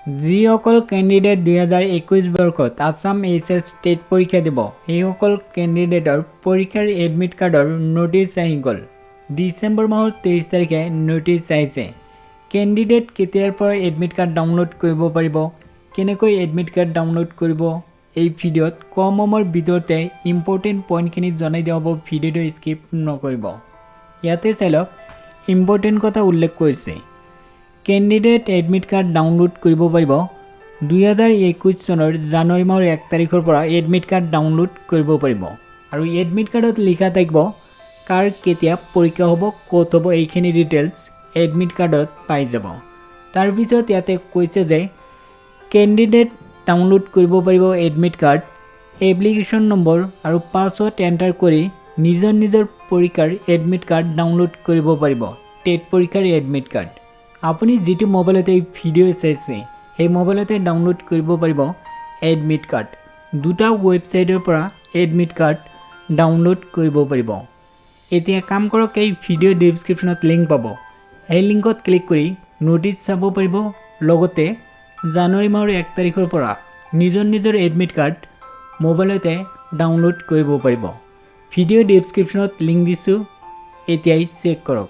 যিসকল কেণ্ডিডেট 2021 বৰ্ষত Assam HS TET পৰীক্ষা দিব সেইসকল কেণ্ডিডেটৰ পৰীক্ষাৰ এডমিট কাৰ্ডৰ নোটিছ আহি গ'ল। ডিচেম্বৰ মাহৰ 23 তাৰিখে নোটিছ আহিছে। কেণ্ডিডেট কেতিয়াৰ পৰা এডমিট কাৰ্ড ডাউনলোড কৰিব পাৰিব, কেনেকৈ এডমিট কাৰ্ড ডাউনলোড কৰিব, এই ভিডিঅ'ত কম সময়ৰ ভিতৰতে ইম্পৰ্টেণ্ট পইণ্টখিনি জনাই দিয়া হ'ব। ভিডিঅ'টো স্কিপ নকৰিব। ইয়াতে চাই লওক, ইম্পৰ্টেণ্ট কথা উল্লেখ কৰিছে। কেণ্ডিডেট এডমিট কাৰ্ড ডাউনলোড কৰিব পাৰিব 2021 চনৰ জানুৱাৰী মাহৰ 1 তাৰিখৰ পৰা এডমিট কাৰ্ড ডাউনলোড কৰিব পাৰিব। আৰু এডমিট কাৰ্ডত লিখা থাকিব কাৰ কেতিয়া পৰীক্ষা হ'ব, ক'ত হ'ব, এইখিনি ডিটেইলছ এডমিট কাৰ্ডত পাই যাব। তাৰপিছত ইয়াতে কৈছে যে কেণ্ডিডেট ডাউনলোড কৰিব পাৰিব এডমিট কাৰ্ড, এপ্লিকেশ্যন নম্বৰ আৰু পাছৱৰ্ড এণ্টাৰ কৰি নিজৰ পৰীক্ষাৰ এডমিট কাৰ্ড ডাউনলোড কৰিব পাৰিব। টেট পৰীক্ষাৰ এডমিট কাৰ্ড আপুনি যিটো মোবাইলতে এই ভিডিঅ' চাইছে সেই মোবাইলতে ডাউনলোড কৰিব পাৰিব এডমিট কাৰ্ড। দুটা ৱেবছাইটৰ পৰা এডমিট কাৰ্ড ডাউনলোড কৰিব পাৰিব। এতিয়া কাম কৰক, এই ভিডিঅ' ডেছক্ৰিপশ্যনত লিংক পাব, সেই লিংকত ক্লিক কৰি নোটিছ চাব পাৰিব। লগতে জানুৱাৰী মাহৰ 1 তাৰিখৰ পৰা নিজৰ এডমিট কাৰ্ড মোবাইলতে ডাউনলোড কৰিব পাৰিব। ভিডিঅ' ডেছক্ৰিপশ্যনত লিংক দিছোঁ, এতিয়াই চেক কৰক।